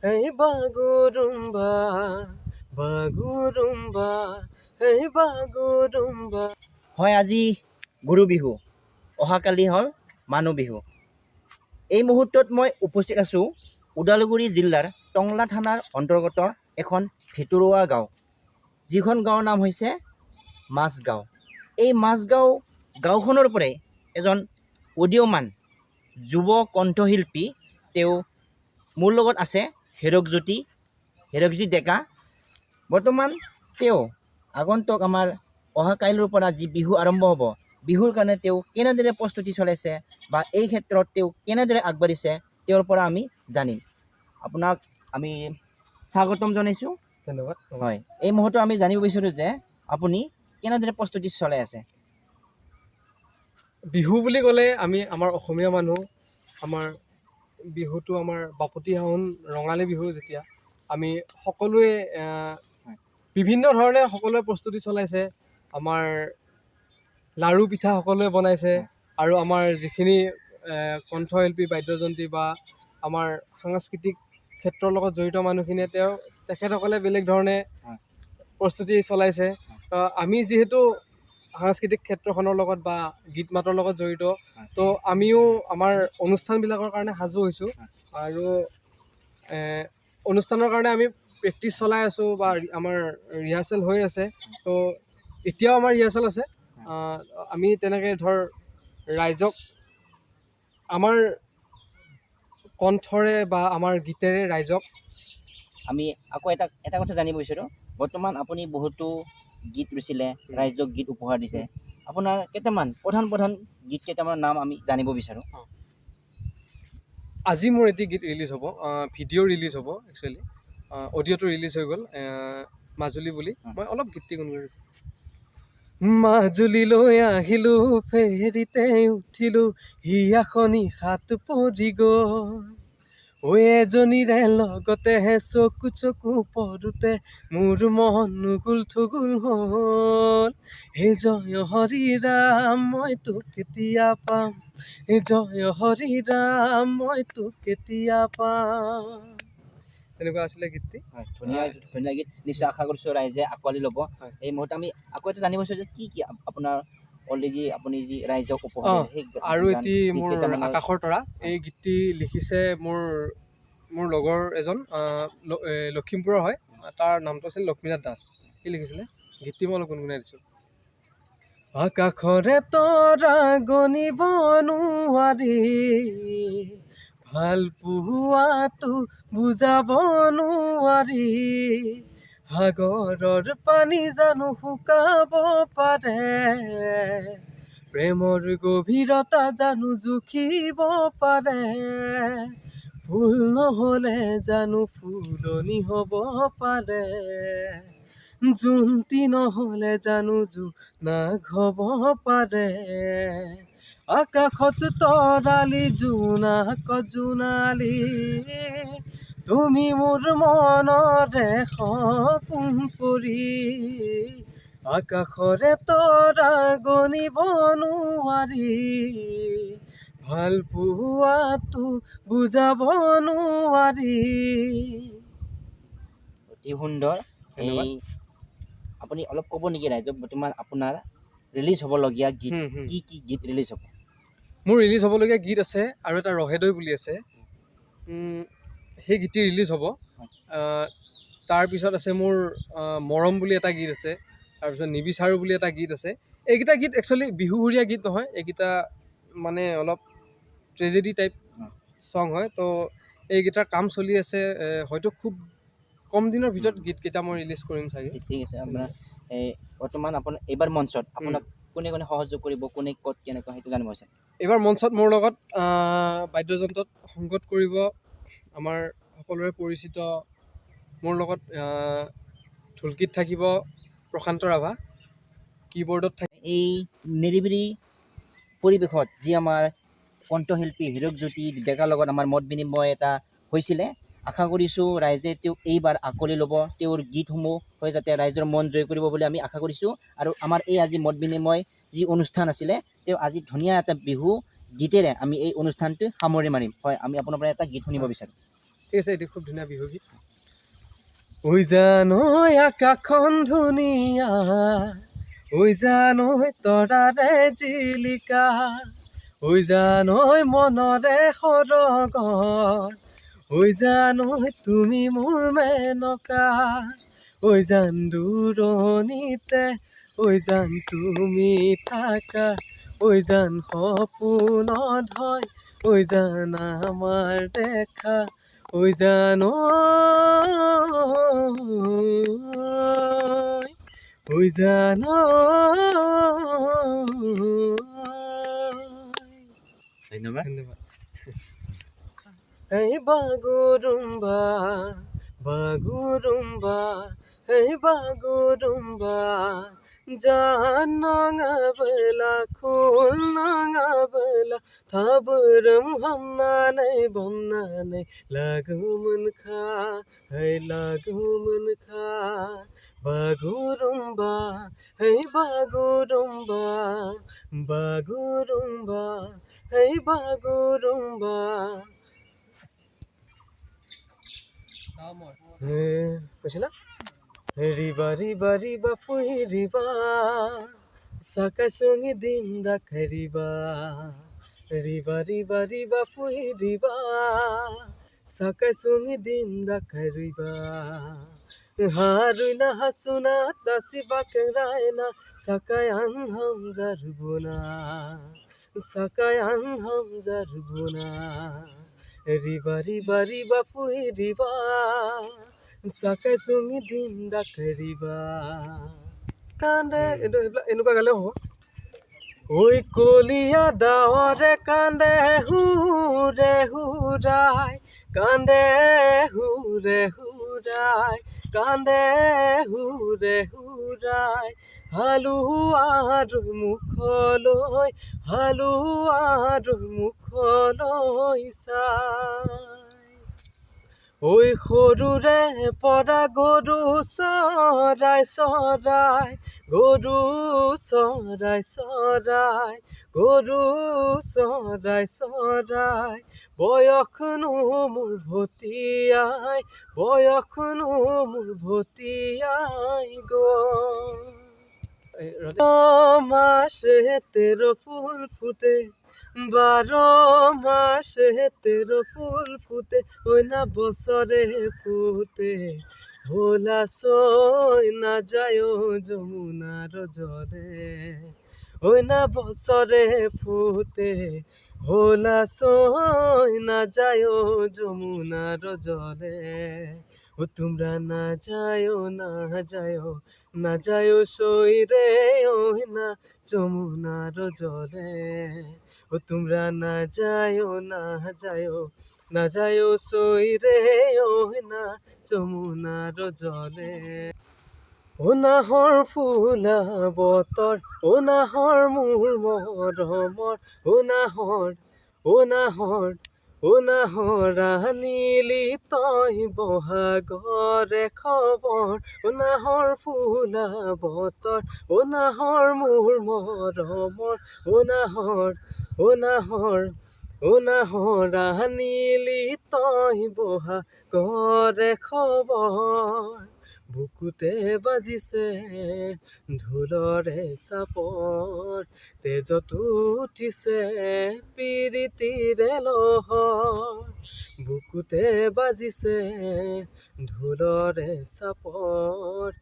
এই বাগুৰুম্বা বাগুৰুম্বা এই বাগুৰুম্বা। হয়, আজি গৰু বিহু, অহাকালি হ'ল মানুহ বিহু। এই মুহূৰ্তত মই উপস্থিত আছোঁ ওদালগুৰি জিলাৰ টংলা থানাৰ অন্তৰ্গত এখন ভিতৰুৱা গাঁও, যিখন গাঁৱৰ নাম হৈছে মাজগাঁও। এই মাজগাঁও গাঁওখনৰ পৰাই এজন উদীয়মান যুৱ কণ্ঠশিল্পী, তেওঁ মোৰ লগত আছে হীৰকজ্যোতি ডেকা। বৰ্তমান তেওঁ আগন্তুক আমাৰ অহা কাইলৈৰ পৰা যি বিহু আৰম্ভ হ'ব, বিহুৰ কাৰণে তেওঁ কেনেদৰে প্ৰস্তুতি চলাইছে বা এই ক্ষেত্ৰত তেওঁ কেনেদৰে আগবাঢ়িছে, তেওঁৰ পৰা আমি জানিম। আপোনাক আমি স্বাগতম জনাইছোঁ। ধন্যবাদ। হয়, এই মুহূৰ্তত আমি জানিব বিচাৰোঁ যে আপুনি কেনেদৰে প্ৰস্তুতি চলাই আছে। বিহু বুলি ক'লে আমি আমাৰ অসমীয়া মানুহ, আমাৰ বিহুটো আমাৰ বাপতিসাহোন ৰঙালী বিহু। যেতিয়া আমি সকলোৱে বিভিন্ন ধৰণে সকলোৱে প্ৰস্তুতি চলাইছে। আমাৰ লাড়ু পিঠা সকলোৱে বনাইছে, আৰু আমাৰ যিখিনি কণ্ঠশিল্পী, বাদ্যযন্ত্ৰী বা আমাৰ সাংস্কৃতিক ক্ষেত্ৰৰ লগত জড়িত মানুহখিনিয়ে তেখেতসকলে বেলেগ ধৰণে প্ৰস্তুতি চলাইছে। আমি যিহেতু সাংস্কৃতিক ক্ষেত্ৰখনৰ লগত বা গীত মাতৰ লগত জড়িত, তো আমিও আমাৰ অনুষ্ঠানবিলাকৰ কাৰণে সাজু হৈছোঁ, আৰু অনুষ্ঠানৰ কাৰণে আমি প্ৰেক্টিচ চলাই আছোঁ বা আমাৰ ৰিহাৰ্চেল হৈ আছে। তো এতিয়াও আমাৰ ৰিহাৰ্চেল আছে। আমি তেনেকৈ ৰাইজক আমাৰ কণ্ঠৰে বা আমাৰ গীতেৰে ৰাইজক আমি আকৌ এটা কথা জানিব বিচাৰোঁ। বৰ্তমান আপুনি বহুতো গীত ৰচিলে, ৰাইজক গীত উপহাৰ দিছে। আপোনাৰ কেইটামান প্ৰধান গীত কেইটামানৰ নাম আমি জানিব বিচাৰোঁ। আজি মোৰ এটি গীত ৰিলিজ হ'ব, ভিডিঅ' ৰিলিজ হ'ব। একচুৱেলি অডিঅ'টো ৰিলিজ হৈ গ'ল, মাজুলী বুলি। মই অলপ গীতটি গুণগুণাইছোঁ। মাজুলীলৈ আহিলোঁ, ফেৰীতে উঠিলোঁ, হিয়াখনি হাত পৰি গ'ল। ঐ এজনীৰে লগতেহে চকু পৰোতে মোৰ মন গুল থুগুল হ'ল। হে জয় হৰি ৰাম, মই তোক কেতিয়া পাম, হে জয় হৰি ৰাম, মই তোক কেতিয়া পাম। তেনেকুৱা আছিলে গীতটি। ধুনীয়া গীত। নিশ্চয় আশা কৰিছোঁ ৰাইজে আঁকোৱালি ল'ব। এই মুহূৰ্তত আমি আকৌ এটা জানিব বিচাৰোঁ যে কি আপোনাৰ অলৰেডি আপুনি যি ৰাইজক উপহাৰ দিলে, আৰু এটি মোৰ আকাশৰ তৰা, এই গীতটি লিখিছে মোৰ লগৰ এজন, লখিমপুৰৰ হয়, তাৰ নামটো আছিল লক্ষ্মীনাথ দাস। সি লিখিছিলে। গীতটি মই অলপ গুণগুণাই দিছোঁ। আকাশৰে তৰা গণিব নোৱাৰি, ভাল পোৱাটো বুজাব নোৱাৰি, সাগৰৰ পানী জানো শুকাব পাৰে, প্ৰেমৰ গভীৰতা জানো জুখিব পাৰে, ফুল নহ'লে জানো ফুলনি হ'ব পাৰে, জোনটি নহ'লে জানো জোনাক হ'ব পাৰে, আকাশত তৰালি জোনাকত জোনালী, তুমি মোৰ মনৰে সপোন পৰি, আকাশৰে তৰা গণিব নোৱাৰি, ভাল পোৱাটো বুজাব নোৱাৰি। অতি সুন্দৰ। এই আপুনি অলপ ক'ব নেকি ৰাইজক, বৰ্তমান আপোনাৰ ৰিলিজ হ'বলগীয়া গীত কি গীত ৰিলিজ হ'ব? মোৰ ৰিলিজ হ'বলগীয়া গীত আছে, আৰু এটা ৰহেদৈ বুলি আছে, সেই গীতটি ৰিলিজ হ'ব। তাৰপিছত আছে মোৰ মৰম বুলি এটা গীত আছে, তাৰপিছত নিবিচাৰোঁ বুলি এটা গীত আছে। এইকেইটা গীত একচুৱেলি বিহুসুৰীয়া গীত নহয়, এইকেইটা মানে অলপ ট্ৰেজেডি টাইপ ছং হয়। তো এইকেইটাৰ কাম চলি আছে, হয়তো খুব কম দিনৰ ভিতৰত গীতকেইটা মই ৰিলিজ কৰিম চাগে। ঠিক আছে। আপোনাৰ বৰ্তমান আপোনাৰ এইবাৰ মঞ্চত আপোনাক কোনে সহযোগ কৰিব, কোনে ক'ত কেনেকুৱা, সেইটো জানিব আছে। এইবাৰ মঞ্চত মোৰ লগত বাদ্যযন্ত্ৰত সংগত কৰিব আমাৰ সকলোৰে পৰিচিত, মোৰ লগত ঢোলকীত থাকিব প্ৰশান্ত ৰাভা, কীবৰ্ডত থাকিব। এই নিৰিবিলি পৰিৱেশত যি আমাৰ কণ্ঠশিল্পী হীৰকজ্যোতি ডেকাৰ লগত আমাৰ মত বিনিময় এটা হৈছিলে, আশা কৰিছোঁ ৰাইজে তেওঁক এইবাৰ আঁকোৱালি ল'ব, তেওঁৰ গীতসমূহ হৈ যাতে ৰাইজৰ মন জয় কৰিব বুলি আমি আশা কৰিছোঁ। আৰু আমাৰ এই আজি মত বিনিময় যি অনুষ্ঠান আছিলে, তেওঁ আজি ধুনীয়া এটা বিহু গীতেৰে আমি এই অনুষ্ঠানটো সামৰি মাৰিম। হয়, আমি আপোনাৰ পৰা এটা গীত শুনিব বিচাৰোঁ। এই আছে এটি খুব ধুনীয়া বিহুগীত ঐ জানৈ আকাশখন ধুনীয়া ঐ জানৈ তৰাৰে জিলিকা ঐ জানৈ মনৰে সৰগৰ ঐ জানৈ তুমি মোৰ মেনকা ঐ জান দূৰণিতে ঐ জান তুমি থাকা ঐ জান সপোনত হয় ঐ জান আমাৰ দেখা ঐ জানৈ ঐ জানৈ ধন্যবাদ ধন্যবাদ এই বাগুৰুম্বা বাগুৰুম্বা এই বাগুৰুম্বা জান নঙাবলা খুল नङाबला थाबोरोम हामनानै बमनानै लागुमोनखा है लागुमोनखा बागुरुम्बा है बागुरुम्बा बागुरुम्बा है बागुरुम्बा কৈছিলা ৰিবা ৰিবা ৰিবা ফুই ৰিবা সাকাসঙ্গি দিন দাখরিবা রিবা রিবা রিবা ফুই রিবা সাকাসঙ্গি দিন দাখরিবা হারুনা হাসুনা তাসিবা কেরায়না সাকায়ান হাম জারবুনা সাকায়ান হাম জারবুনা রিবা রিবা রিবা ফুই রিবা সাকাসঙ্গি দিন দাখরিবা কান্দে এনেকুৱা গালেও হ'ব ঐ কলীয়া ডাৱৰে কান্দে হুৰে হুৰাই কান্দে হুৰে হুৰাই কান্দে হুৰে হুৰাই হালুৱাৰ মুখলৈ হালুৱাৰ মুখলৈ চাই ঐ সৰুৰে পৰা গৰু চৰাই চৰাই গৰু চৰাই চৰাই গৰু চৰাই চৰাই বয়সনো মোৰ ভটিয়াই বয়সনো মোৰ ভটিয়াই মাসে তেৰ ফুল ফুটে 12 মাসে তের ফুল ফুটে ওই না বছরে ফুটে ভোলা সই না যায় যমুনার জলে ওই না বছরে ফুটে ভোলা সই না যায় যমুনার জলে ও তোমরা না যায় না যায় সই রে ওই না যমুনার জলে ও তোমরা না যায় সই রে ও না যমুনার জলে ও নাহৰ ফুলা বতৰ ও নাহৰ মোৰ মৰমৰ ও নাহৰ আনিলি তই বহাগৰে খবৰ ও নাহৰ ফুলা বতৰ ও নাহৰ মোৰ মৰমৰ ও নাহৰ আনিলি তই বহাগৰে খবৰ বুকুতে বাজিছে ঢোলৰে চাপৰ তেজত উঠিছে পিৰিতিৰে লহৰ বুকুতে বাজিছে ঢোলৰে চাপৰ